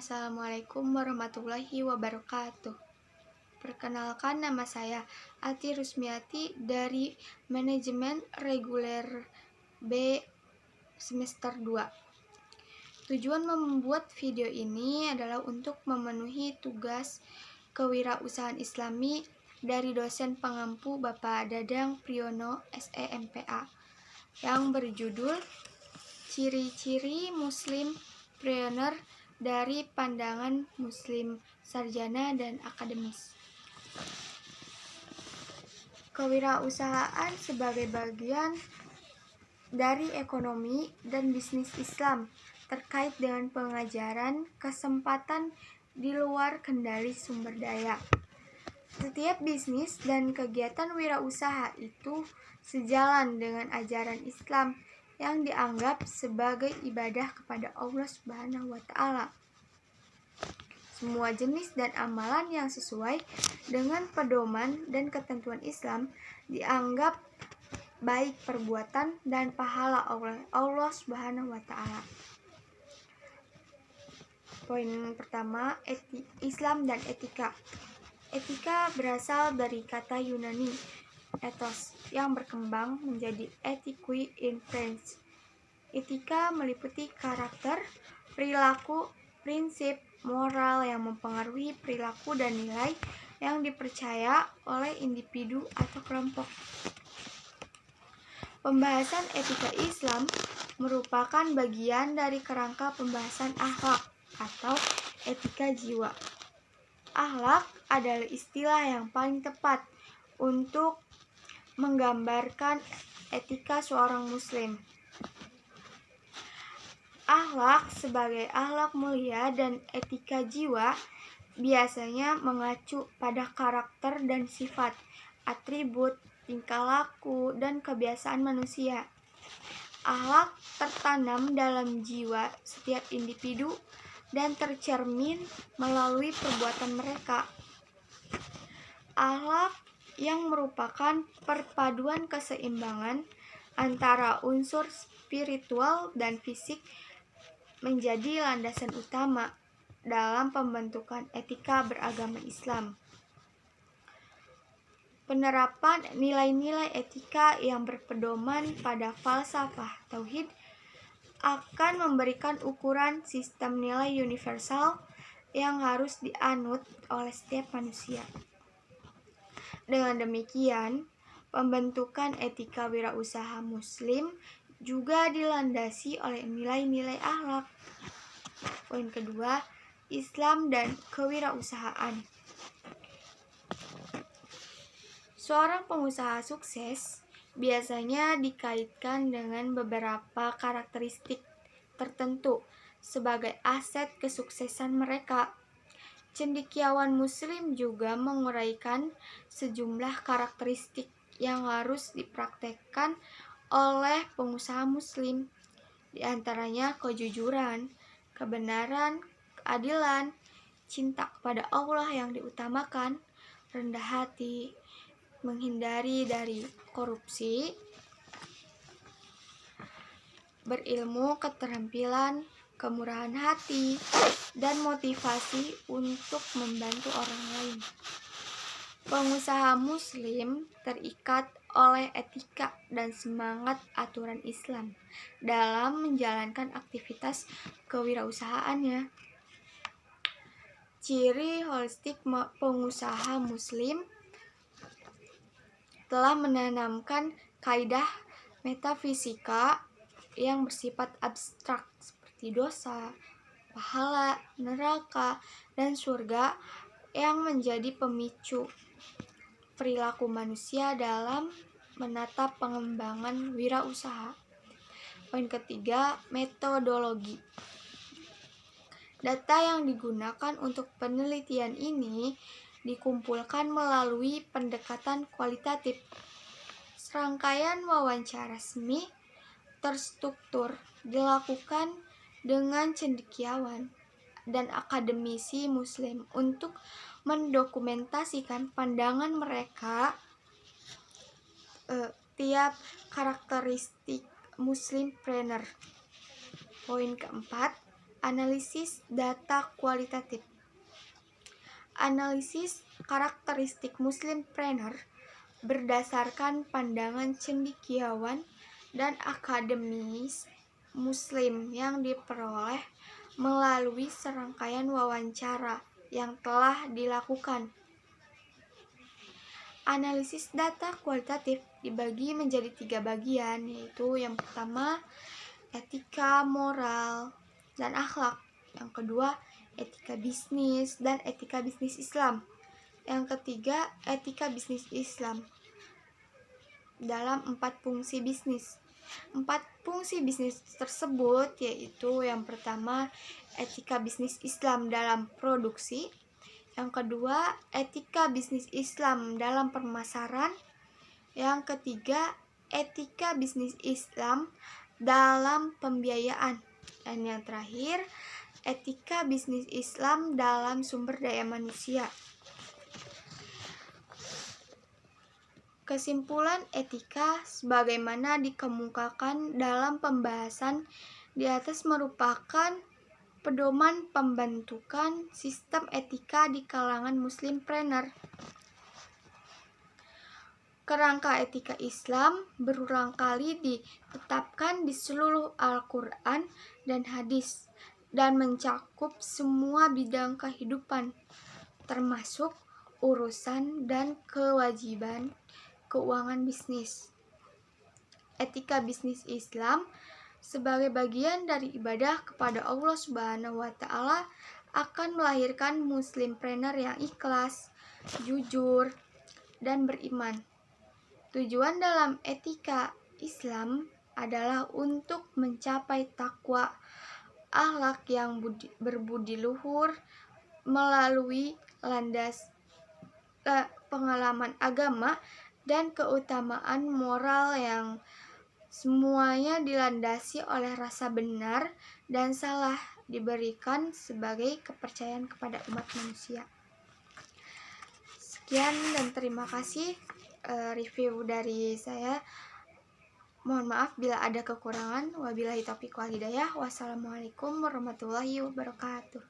Assalamualaikum warahmatullahi wabarakatuh. Perkenalkan, nama saya Ati Rusmiati dari Manajemen Reguler B semester 2. Tujuan membuat video ini adalah untuk memenuhi tugas kewirausahaan Islami dari dosen pengampu Bapak Dadang Priyono SEMPA yang berjudul Ciri-ciri Muslim Entrepreneur dari pandangan Muslim sarjana dan akademis. Kewirausahaan sebagai bagian dari ekonomi dan bisnis Islam terkait dengan pengajaran kesempatan di luar kendali sumber daya. Setiap bisnis dan kegiatan wirausaha itu sejalan dengan ajaran Islam yang dianggap sebagai ibadah kepada Allah Subhanahu wa Ta'ala. Semua jenis dan amalan yang sesuai dengan pedoman dan ketentuan Islam dianggap baik perbuatan dan pahala oleh Allah Subhanahu wa Ta'ala. Poin pertama, Islam dan etika. Etika berasal dari kata Yunani ethos yang berkembang menjadi ethikui in French. Etika meliputi karakter, perilaku, prinsip, moral yang mempengaruhi perilaku dan nilai yang dipercaya oleh individu atau kelompok. Pembahasan etika Islam merupakan bagian dari kerangka pembahasan akhlak atau etika jiwa. Akhlak adalah istilah yang paling tepat untuk menggambarkan etika seorang muslim. Akhlak sebagai akhlak mulia dan etika jiwa biasanya mengacu pada karakter dan sifat, atribut, tingkah laku, dan kebiasaan manusia. Akhlak tertanam dalam jiwa setiap individu dan tercermin melalui perbuatan mereka. Akhlak yang merupakan perpaduan keseimbangan antara unsur spiritual dan fisik menjadi landasan utama dalam pembentukan etika beragama Islam. Penerapan nilai-nilai etika yang berpedoman pada falsafah tauhid akan memberikan ukuran sistem nilai universal yang harus dianut oleh setiap manusia. Dengan demikian, pembentukan etika wirausaha muslim juga dilandasi oleh nilai-nilai akhlak. Poin kedua, Islam dan kewirausahaan. Seorang pengusaha sukses biasanya dikaitkan dengan beberapa karakteristik tertentu sebagai aset kesuksesan mereka. Cendekiawan muslim juga menguraikan sejumlah karakteristik yang harus dipraktekkan oleh pengusaha muslim, di antaranya kejujuran, kebenaran, keadilan, cinta kepada Allah yang diutamakan, rendah hati, menghindari dari korupsi, berilmu, keterampilan, kemurahan hati, dan motivasi untuk membantu orang lain. Pengusaha muslim terikat oleh etika dan semangat aturan Islam dalam menjalankan aktivitas kewirausahaannya. Ciri holistik pengusaha muslim telah menanamkan kaidah metafisika yang bersifat abstrak seperti dosa, pahala, neraka, dan surga yang menjadi pemicu perilaku manusia dalam menata pengembangan wirausaha. Poin ketiga, metodologi. Data yang digunakan untuk penelitian ini dikumpulkan melalui pendekatan kualitatif. Serangkaian wawancara resmi terstruktur dilakukan dengan cendekiawan dan akademisi muslim untuk mendokumentasikan pandangan mereka tiap karakteristik muslimpreneur. Poin keempat, Analisis data kualitatif. Analisis karakteristik Muslimpreneur berdasarkan pandangan cendekiawan dan akademis Muslim yang diperoleh melalui serangkaian wawancara yang telah dilakukan. Analisis data kualitatif dibagi menjadi 3 bagian, yaitu yang pertama etika, moral, dan akhlak. Yang kedua etika bisnis dan etika bisnis Islam. Yang ketiga etika bisnis Islam dalam 4 fungsi bisnis. 4 fungsi bisnis tersebut yaitu yang pertama etika bisnis Islam dalam produksi, yang kedua etika bisnis Islam dalam pemasaran, yang ketiga etika bisnis Islam dalam pembiayaan, dan yang terakhir etika bisnis Islam dalam sumber daya manusia. Kesimpulan etika sebagaimana dikemukakan dalam pembahasan di atas merupakan pedoman pembentukan sistem etika di kalangan Muslimpreneur. Kerangka etika Islam berulang kali ditetapkan di seluruh Al-Quran dan hadis dan mencakup semua bidang kehidupan, termasuk urusan dan kewajiban keuangan bisnis. Etika bisnis Islam sebagai bagian dari ibadah kepada Allah Subhanahu wa Ta'ala akan melahirkan Muslimpreneur yang ikhlas, jujur, dan beriman. Tujuan dalam etika Islam adalah untuk mencapai takwa, akhlak yang berbudi luhur melalui landas pengalaman agama dan keutamaan moral yang semuanya dilandasi oleh rasa benar dan salah diberikan sebagai kepercayaan kepada umat manusia. Sekian dan terima kasih review dari saya. Mohon maaf bila ada kekurangan. Wabillahi taufiq wal hidayah. Wassalamualaikum warahmatullahi wabarakatuh.